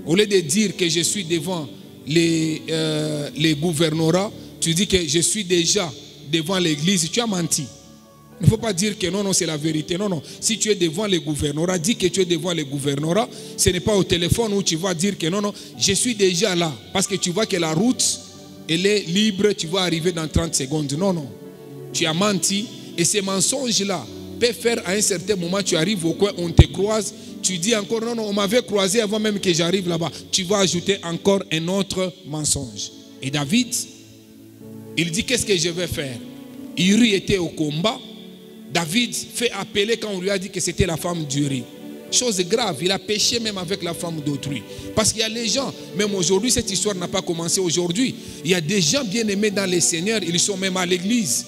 au lieu de dire que je suis devant les gouvernorats, tu dis que je suis déjà devant l'église, tu as menti. Il ne faut pas dire que non, non, c'est la vérité. Non, non. Si tu es devant les gouvernorats, dis que tu es devant les gouvernorats. Ce n'est pas au téléphone où tu vas dire que non, non, je suis déjà là. Parce que tu vois que la route, elle est libre, tu vas arriver dans 30 secondes. Non, non. Tu as menti. Et ces mensonges-là peuvent faire à un certain moment, tu arrives au coin, on te croise, tu dis encore, non, non, on m'avait croisé avant même que j'arrive là-bas. Tu vas ajouter encore un autre mensonge. Et David, il dit, qu'est-ce que je vais faire? Uri était au combat. David fait appeler quand on lui a dit que c'était la femme d'Uri. Chose grave, il a péché même avec la femme d'autrui. Parce qu'il y a les gens, même aujourd'hui, cette histoire n'a pas commencé aujourd'hui. Il y a des gens bien aimés dans les seigneurs, ils sont même à l'église.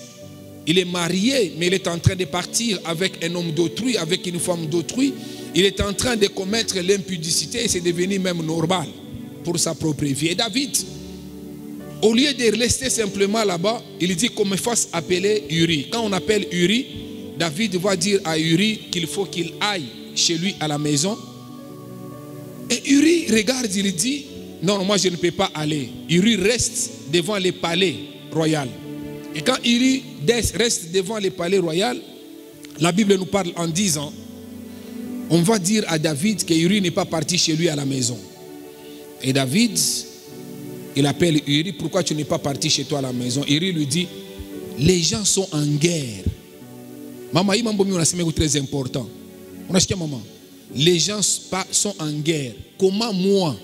Il est marié, mais il est en train de partir avec un homme d'autrui, avec une femme d'autrui. Il est en train de commettre l'impudicité et c'est devenu même normal pour sa propre vie. Et David, au lieu de rester simplement là-bas, il dit qu'on me fasse appeler Uri. Quand on appelle Uri, David va dire à Uri qu'il faut qu'il aille chez lui à la maison. Et Uri regarde, il dit, non, moi je ne peux pas aller. Uri reste devant le palais royal. Et quand Uri reste devant le palais royal, la Bible nous parle en disant, on va dire à David que Uri n'est pas parti chez lui à la maison. Et David, il appelle Uri, pourquoi tu n'es pas parti chez toi à la maison? Uri lui dit, les gens sont en guerre. Maman, il m'a dit c'est très important. On a dit, maman, les gens sont en guerre. Comment moi,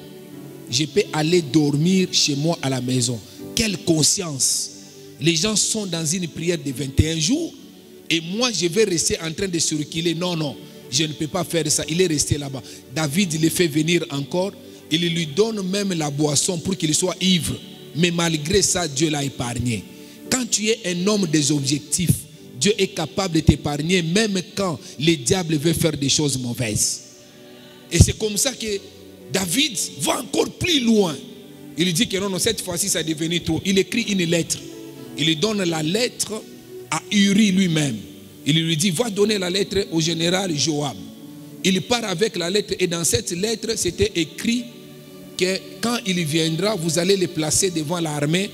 je peux aller dormir chez moi à la maison? Quelle conscience! Les gens sont dans une prière de 21 jours et moi je vais rester en train de circuler. Non, non, je ne peux pas faire ça. Il est resté là-bas. David le fait venir encore. Il lui donne même la boisson pour qu'il soit ivre. Mais malgré ça, Dieu l'a épargné. Quand tu es un homme des objectifs, Dieu est capable de t'épargner même quand le diable veut faire des choses mauvaises. Et c'est comme ça que David va encore plus loin. Il dit que non, non, cette fois-ci ça est devenu trop. Il écrit une lettre. Il lui donne la lettre à Uri lui-même. Il lui dit, va donner la lettre au général Joab. Il part avec la lettre et dans cette lettre, c'était écrit que quand il viendra, vous allez le placer devant l'armée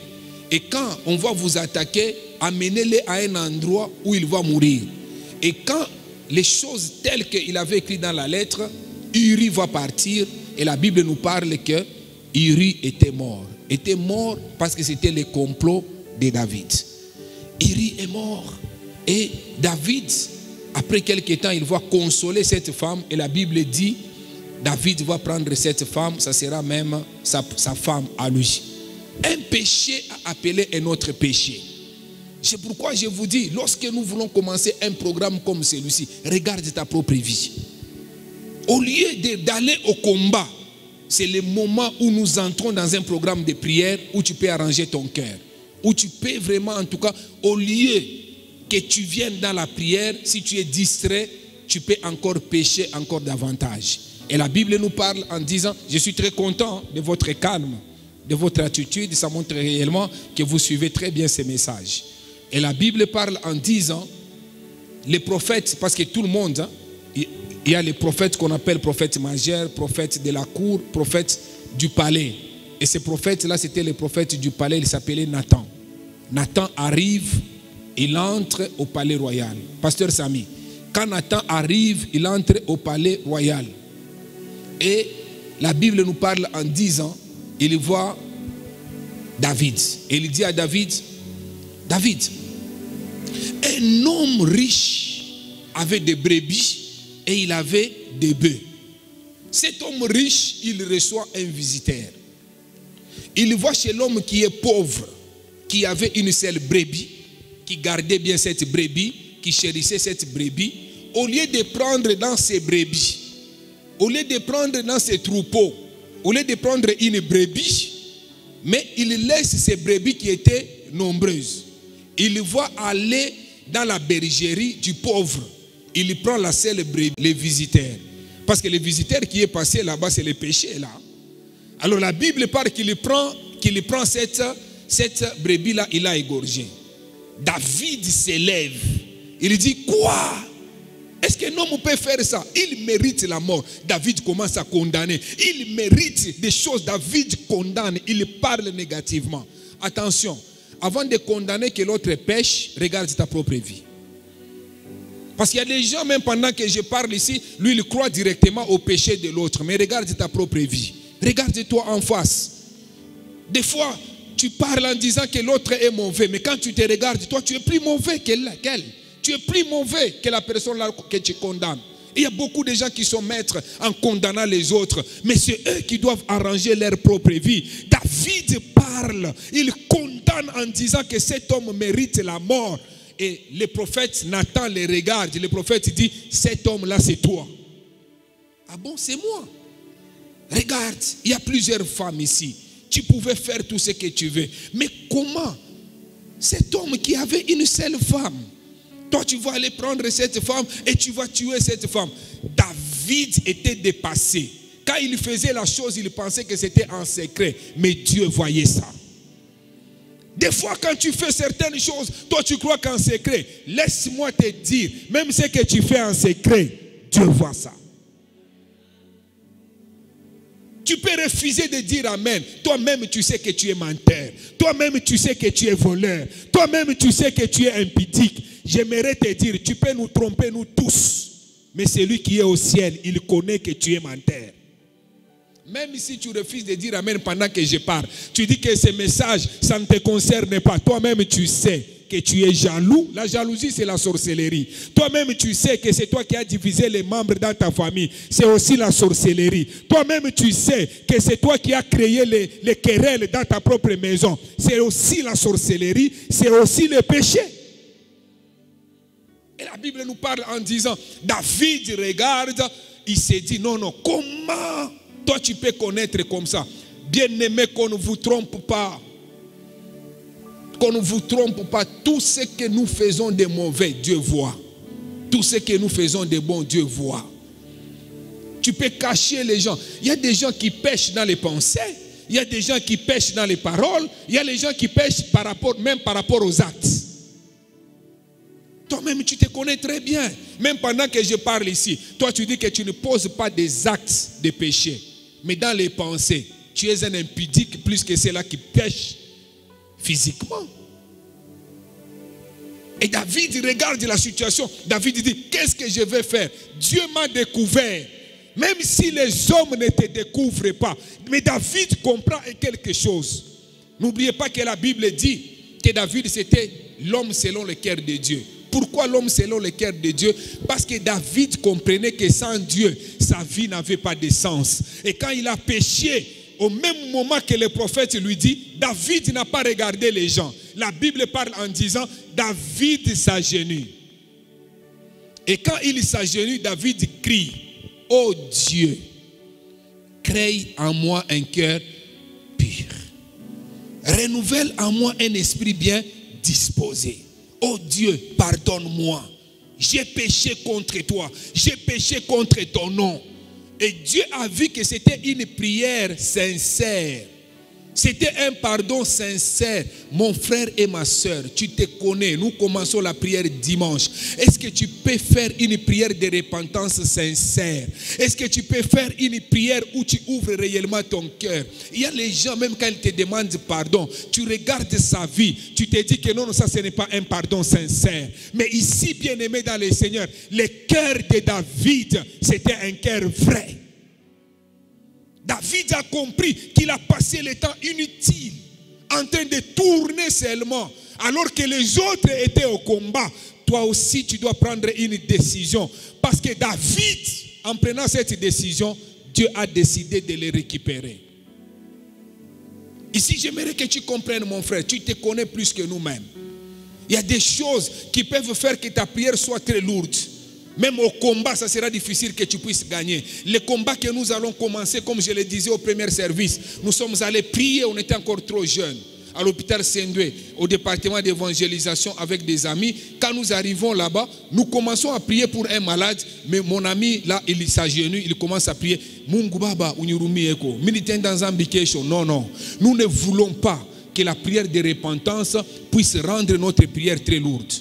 et quand on va vous attaquer, amenez-le à un endroit où il va mourir. Et quand les choses telles qu'il avait écrit dans la lettre, Uri va partir et la Bible nous parle que Uri était mort. Était mort parce que c'était le complot de David. Uri est mort. Et David, après quelques temps, il va consoler cette femme. Et la Bible dit, David va prendre cette femme, ça sera même sa femme à lui. Un péché a appelé un autre péché. C'est pourquoi je vous dis, lorsque nous voulons commencer un programme comme celui-ci, regarde ta propre vie. Au lieu d'aller au combat, c'est le moment où nous entrons dans un programme de prière où tu peux arranger ton cœur. Où tu peux vraiment, en tout cas, au lieu que tu viennes dans la prière, si tu es distrait, tu peux encore pécher encore davantage. Et la Bible nous parle en disant, je suis très content de votre calme, de votre attitude, ça montre réellement que vous suivez très bien ces messages. Et la Bible parle en disant, les prophètes, parce que tout le monde, hein, il y a les prophètes qu'on appelle prophètes majeurs, prophètes de la cour, prophètes du palais. Et ces prophètes-là, c'était les prophètes du palais, il s'appelait Nathan. Nathan arrive, il entre au palais royal. Pasteur Samy, quand Nathan arrive, il entre au palais royal. Et la Bible nous parle en disant, il voit David. Et il dit à David, David, un homme riche avait des brebis et il avait des bœufs. Cet homme riche, il reçoit un visiteur. Il voit chez l'homme qui est pauvre, qui avait une seule brebis, qui gardait bien cette brebis, qui chérissait cette brebis. Au lieu de prendre dans ses brebis, au lieu de prendre dans ses troupeaux, au lieu de prendre une brebis, mais il laisse ces brebis qui étaient nombreuses. Il voit aller dans la bergerie du pauvre. Il prend la seule brebis, les visiteurs. Parce que le visiteur qui est passé là-bas, c'est le péché là. Alors la Bible parle qu'il prend cette brebis-là, il l'a égorgée. David s'élève. Il dit, quoi? Est-ce qu'un homme peut faire ça? Il mérite la mort. David commence à condamner. Il mérite des choses. David condamne. Il parle négativement. Attention, avant de condamner que l'autre pêche, regarde ta propre vie. Parce qu'il y a des gens, même pendant que je parle ici, lui, il croit directement au péché de l'autre. Mais regarde ta propre vie. Regarde-toi en face. Des fois, tu parles en disant que l'autre est mauvais. Mais quand tu te regardes, toi, tu es plus mauvais qu'elle. Tu es plus mauvais que la personne là que tu condamnes. Il y a beaucoup de gens qui sont maîtres en condamnant les autres. Mais c'est eux qui doivent arranger leur propre vie. David parle. Il condamne en disant que cet homme mérite la mort. Et le prophète Nathan les regarde. Le prophète dit, cet homme-là, c'est toi. Ah bon, c'est moi. Regarde, il y a plusieurs femmes ici. Tu pouvais faire tout ce que tu veux. Mais comment? Cet homme qui avait une seule femme, toi tu vas aller prendre cette femme et tu vas tuer cette femme. David était dépassé. Quand il faisait la chose, il pensait que c'était en secret. Mais Dieu voyait ça. Des fois, quand tu fais certaines choses, toi tu crois qu'en secret. Laisse-moi te dire, même ce que tu fais en secret, Dieu voit ça. Tu peux refuser de dire amen. Toi-même, tu sais que tu es menteur. Toi-même, tu sais que tu es voleur. Toi-même, tu sais que tu es impudique. J'aimerais te dire, tu peux nous tromper, nous tous. Mais celui qui est au ciel, il connaît que tu es menteur. Même si tu refuses de dire amen pendant que je parle, tu dis que ce message, ça ne te concerne pas. Toi-même, tu sais que tu es jaloux. La jalousie, c'est la sorcellerie. Toi-même, tu sais que c'est toi qui as divisé les membres dans ta famille. C'est aussi la sorcellerie. Toi-même, tu sais que c'est toi qui as créé les querelles dans ta propre maison. C'est aussi la sorcellerie. C'est aussi le péché. Et la Bible nous parle en disant, David regarde, il s'est dit, non, comment toi tu peux connaître comme ça? Bien-aimé, qu'on ne vous trompe pas. Qu'on ne vous trompe pas. Tout ce que nous faisons de mauvais, Dieu voit. Tout ce que nous faisons de bon, Dieu voit. Tu peux cacher les gens. Il y a des gens qui pêchent dans les pensées. Il y a des gens qui pêchent dans les paroles. Il y a des gens qui pêchent même par rapport aux actes. Toi-même, tu te connais très bien. Même pendant que je parle ici, toi, tu dis que tu ne poses pas des actes de péché. Mais dans les pensées, tu es un impudique plus que ceux-là qui pêchent physiquement. Et David regarde la situation. David dit, qu'est-ce que je vais faire? Dieu m'a découvert. Même si les hommes ne te découvrent pas. Mais David comprend quelque chose. N'oubliez pas que la Bible dit que David c'était l'homme selon le cœur de Dieu. Pourquoi l'homme selon le cœur de Dieu? Parce que David comprenait que sans Dieu, sa vie n'avait pas de sens. Et quand il a péché, au même moment que le prophète lui dit, David n'a pas regardé les gens. la Bible parle en disant, David s'agenouille. Et quand il s'agenouille, David crie, ô Dieu, crée en moi un cœur pur. Renouvelle en moi un esprit bien disposé. Ô Dieu, pardonne-moi. J'ai péché contre toi. J'ai péché contre ton nom. Et Dieu a vu que c'était une prière sincère. C'était un pardon sincère. Mon frère et ma soeur, tu te connais. Nous commençons la prière dimanche. Est-ce que tu peux faire une prière de repentance sincère? Est-ce que tu peux faire une prière où tu ouvres réellement ton cœur? Il y a les gens, même quand ils te demandent pardon, tu regardes sa vie, tu te dis que non, ça ce n'est pas un pardon sincère. Mais ici, bien-aimé dans le Seigneur, le cœur de David, c'était un cœur vrai. David a compris qu'il a passé le temps inutile en train de tourner seulement alors que les autres étaient au combat. Toi aussi tu dois prendre une décision, parce que David, en prenant cette décision, Dieu a décidé de les récupérer. Ici j'aimerais que tu comprennes, mon frère, tu te connais plus que nous-mêmes. Il y a des choses qui peuvent faire que ta prière soit très lourde. Même au combat, ça sera difficile que tu puisses gagner. Le combat que nous allons commencer, comme je le disais au premier service, nous sommes allés prier, on était encore trop jeunes, à l'hôpital Saint-Doué, au département d'évangélisation avec des amis. Quand nous arrivons là-bas, nous commençons à prier pour un malade, mais mon ami, là, il s'agenouille, il commence à prier. Mungu Baba, Unyurumi Eko, Militant dans Ambication. Non, non. Nous ne voulons pas que la prière de repentance puisse rendre notre prière très lourde.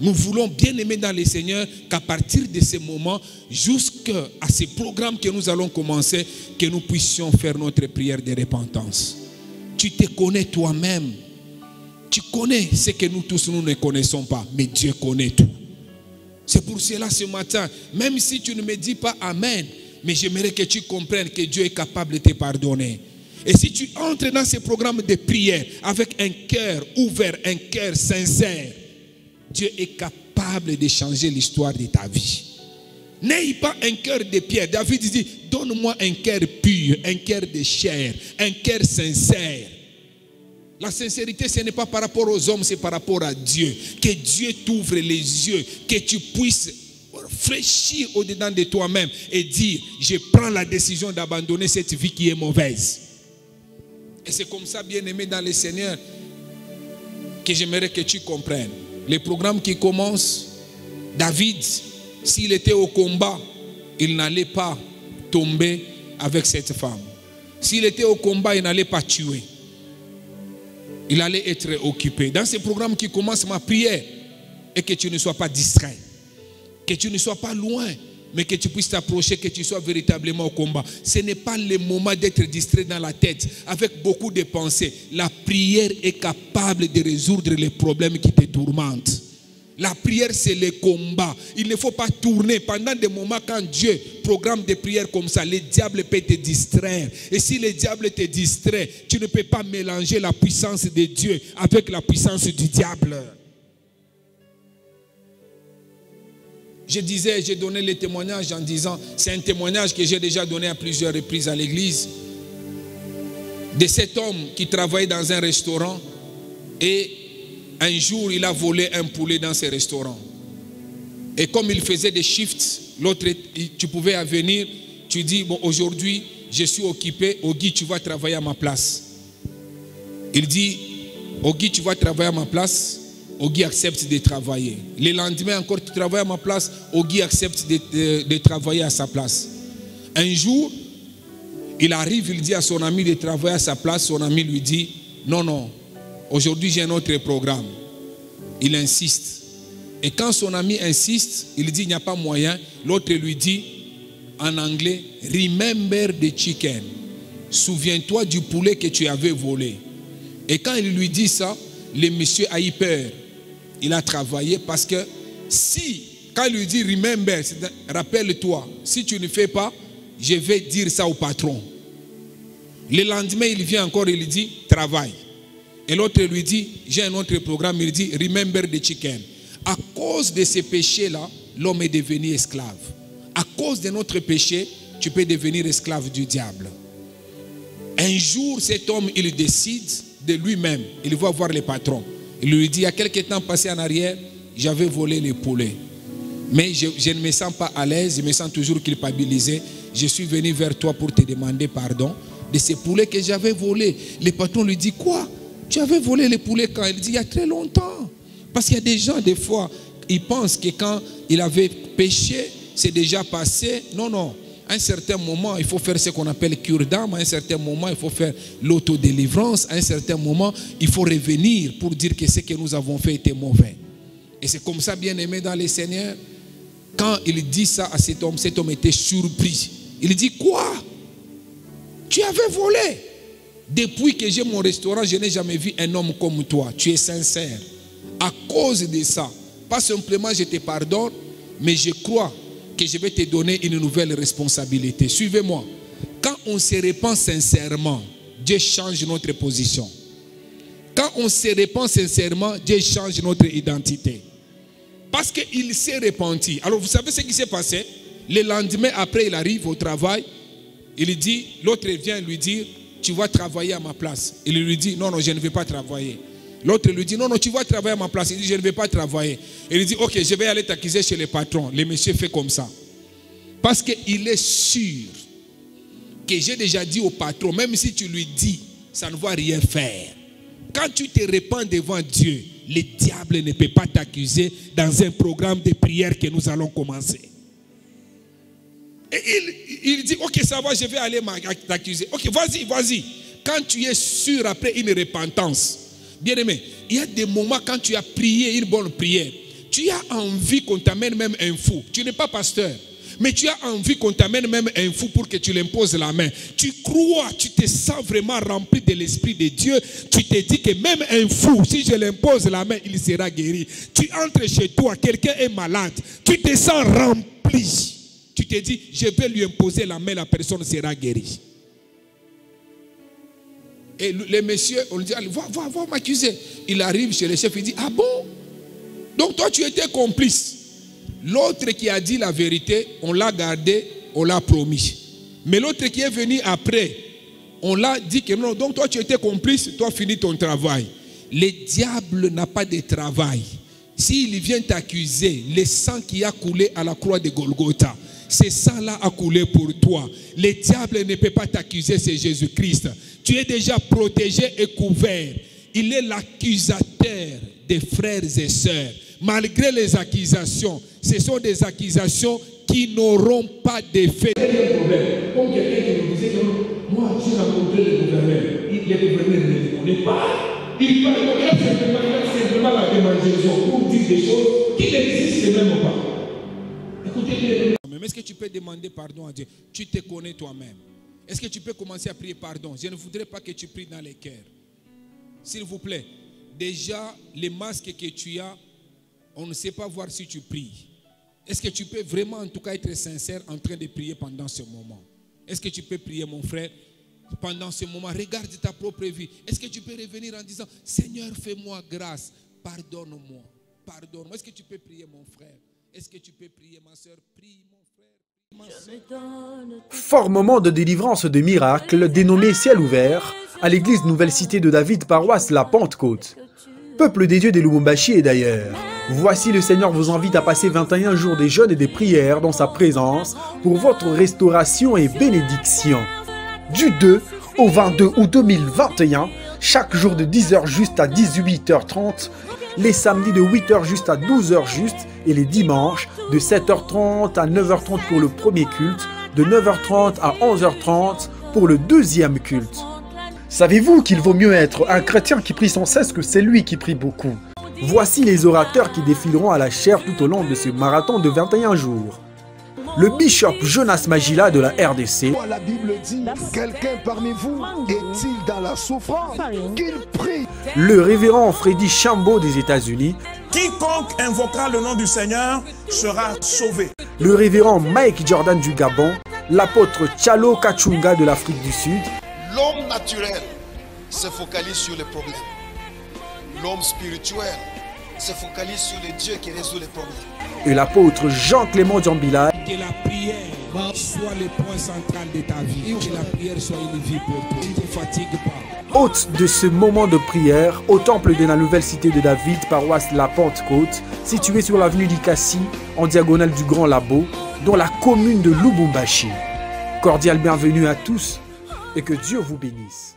Nous voulons bien aimer dans le Seigneur qu'à partir de ce moment, jusqu'à ce programme que nous allons commencer, que nous puissions faire notre prière de repentance. Tu te connais toi-même. Tu connais ce que nous tous nous ne connaissons pas, mais Dieu connaît tout. C'est pour cela ce matin, même si tu ne me dis pas Amen, mais j'aimerais que tu comprennes que Dieu est capable de te pardonner. Et si tu entres dans ce programme de prière avec un cœur ouvert, un cœur sincère, Dieu est capable de changer l'histoire de ta vie. N'ayez pas un cœur de pierre. David dit, donne-moi un cœur pur, un cœur de chair, un cœur sincère. La sincérité, ce n'est pas par rapport aux hommes, c'est par rapport à Dieu. Que Dieu t'ouvre les yeux, que tu puisses réfléchir au-dedans de toi-même et dire, je prends la décision d'abandonner cette vie qui est mauvaise. Et c'est comme ça, bien-aimé dans le Seigneur, que j'aimerais que tu comprennes. Les programmes qui commencent, David, s'il était au combat, il n'allait pas tomber avec cette femme. S'il était au combat, il n'allait pas tuer. Il allait être occupé. Dans ces programmes qui commencent, ma prière est que tu ne sois pas distrait, que tu ne sois pas loin, mais que tu puisses t'approcher, que tu sois véritablement au combat. Ce n'est pas le moment d'être distrait dans la tête, avec beaucoup de pensées. La prière est capable de résoudre les problèmes qui te tourmentent. La prière, c'est le combat. Il ne faut pas tourner. Pendant des moments, quand Dieu programme des prières comme ça, le diable peut te distraire. Et si le diable te distrait, tu ne peux pas mélanger la puissance de Dieu avec la puissance du diable. Je disais, j'ai donné le témoignage en disant, c'est un témoignage que j'ai déjà donné à plusieurs reprises à l'église, de cet homme qui travaillait dans un restaurant et un jour il a volé un poulet dans ce restaurant. Et comme il faisait des shifts, l'autre, tu pouvais venir, tu dis, bon, aujourd'hui je suis occupé, Ogui, tu vas travailler à ma place. Il dit, Ogui, tu vas travailler à ma place. Ogui accepte de travailler. Le lendemain encore, tu travailles à ma place. Ogui accepte de travailler à sa place. Un jour, il arrive, il dit à son ami de travailler à sa place. Son ami lui dit, non, non, aujourd'hui j'ai un autre programme. Il insiste. Et quand son ami insiste, il dit, il n'y a pas moyen. L'autre lui dit, en anglais, remember the chicken. Souviens-toi du poulet que tu avais volé. Et quand il lui dit ça, le monsieur a eu peur. Il a travaillé parce que si, quand il lui dit remember, rappelle-toi, si tu ne fais pas, je vais dire ça au patron. Le lendemain, il vient encore, il dit travaille. Et l'autre lui dit, j'ai un autre programme, il dit remember the chicken. À cause de ces péchés-là, l'homme est devenu esclave. À cause de notre péché, tu peux devenir esclave du diable. Un jour, cet homme, il décide de lui-même, il va voir le patron. Il lui dit, il y a quelques temps passé en arrière, j'avais volé les poulets. Mais je ne me sens pas à l'aise, je me sens toujours culpabilisé. Je suis venu vers toi pour te demander pardon de ces poulets que j'avais volés. Le patron lui dit, quoi? Tu avais volé les poulets quand? Il dit, il y a très longtemps. Parce qu'il y a des gens, des fois, ils pensent que quand il avait péché, c'est déjà passé. Non, non. À un certain moment, il faut faire ce qu'on appelle cure d'âme. À un certain moment, il faut faire l'autodélivrance. À un certain moment, il faut revenir pour dire que ce que nous avons fait était mauvais. Et c'est comme ça, bien aimé dans les Seigneurs, quand il dit ça à cet homme était surpris. Il dit, quoi? Tu avais volé? Depuis que j'ai mon restaurant, je n'ai jamais vu un homme comme toi. Tu es sincère. À cause de ça, pas simplement je te pardonne, mais je crois que je vais te donner une nouvelle responsabilité. Suivez-moi. Quand on se répand sincèrement, Dieu change notre position. Quand on se répand sincèrement, Dieu change notre identité. Parce qu'il s'est repenti. Alors vous savez ce qui s'est passé? Le lendemain après, il arrive au travail. Il dit, l'autre vient lui dire, tu vas travailler à ma place. Il lui dit, non, non, je ne vais pas travailler. L'autre lui dit, non, non, tu vas travailler à ma place. Il dit, je ne vais pas travailler. Il lui dit, ok, je vais aller t'accuser chez le patron. Le monsieur fait comme ça. Parce qu'il est sûr que j'ai déjà dit au patron, même si tu lui dis, ça ne va rien faire. Quand tu te répands devant Dieu, le diable ne peut pas t'accuser dans un programme de prière que nous allons commencer. Et il dit, ok, ça va, je vais aller t'accuser. Ok, vas-y, vas-y. Quand tu es sûr après une repentance, bien aimé, il y a des moments quand tu as prié une bonne prière, tu as envie qu'on t'amène même un fou. Tu n'es pas pasteur, mais tu as envie qu'on t'amène même un fou pour que tu l'imposes la main. Tu crois, tu te sens vraiment rempli de l'Esprit de Dieu. Tu te dis que même un fou, si je l'impose la main, il sera guéri. Tu entres chez toi, quelqu'un est malade, tu te sens rempli. Tu te dis, je vais lui imposer la main, la personne sera guérie. Et le monsieur, on lui dit, allez, va m'accuser. Il arrive chez le chef, il dit, ah bon? Donc toi tu étais complice. L'autre qui a dit la vérité, on l'a gardé, on l'a promis. Mais l'autre qui est venu après, on l'a dit que non, donc toi tu étais complice, toi finis ton travail. Le diable n'a pas de travail. S'il vient t'accuser, le sang qui a coulé à la croix de Golgotha, ce sang-là a coulé pour toi. Le diable ne peut pas t'accuser, c'est Jésus-Christ. Tu es déjà protégé et couvert. Il est l'accusateur des frères et sœurs. Malgré les accusations, ce sont des accusations qui n'auront pas d'effet. Il y a un problème. Comme quelqu'un qui nous disait que moi j'ai rencontré le gouverneur. Le gouverneur ne le connaît pas. Il parle simplement la démangeaison pour dire des choses qui n'existent même pas. Écoutez, mais est-ce que tu peux demander pardon à Dieu? Tu te connais toi-même. Est-ce que tu peux commencer à prier pardon? Je ne voudrais pas que tu pries dans les cœurs. S'il vous plaît, déjà les masques que tu as, on ne sait pas voir si tu pries. Est-ce que tu peux vraiment en tout cas être sincère en train de prier pendant ce moment? Est-ce que tu peux prier mon frère pendant ce moment? Regarde ta propre vie. Est-ce que tu peux revenir en disant, Seigneur, fais-moi grâce, pardonne-moi, pardonne-moi. Est-ce que tu peux prier mon frère? Est-ce que tu peux prier ma soeur? Prie mon frère. Fort moment de délivrance de miracle dénommé Ciel ouvert à l'église Nouvelle Cité de David, paroisse La Pentecôte. Peuple des dieux des Lubumbashi et d'ailleurs, voici le Seigneur vous invite à passer 21 jours de jeûne et de prières dans sa présence pour votre restauration et bénédiction. Du 2 au 22 août 2021, chaque jour de 10h juste à 18h30, les samedis de 8h juste à 12h juste et les dimanches de 7h30 à 9h30 pour le premier culte, de 9h30 à 11h30 pour le deuxième culte. Savez-vous qu'il vaut mieux être un chrétien qui prie sans cesse que celui qui prie beaucoup? Voici les orateurs qui défileront à la chair tout au long de ce marathon de 21 jours. Le bishop Jonas Magila de la RDC. La Bible dit, quelqu'un parmi vous est-il dans la souffrance? Qu'il prie. Le révérend Freddy Chambo des États-Unis. Quiconque invoquera le nom du Seigneur sera sauvé. Le révérend Mike Jordan du Gabon. L'apôtre Tchalo Kachunga de l'Afrique du Sud. L'homme naturel se focalise sur les problèmes. L'homme spirituel se focalise sur les dieux qui résout les problèmes. Et l'apôtre Jean-Clément Djambila. Que la prière soit le point central de ta vie. Que la prière soit une vie pour toi. Ne te fatigue pas. hôte de ce moment de prière au temple de la nouvelle cité de David, paroisse La Pentecôte, située sur l'avenue d'Ikassi, en diagonale du Grand Labo, dans la commune de Lubumbashi. Cordial bienvenue à tous et que Dieu vous bénisse.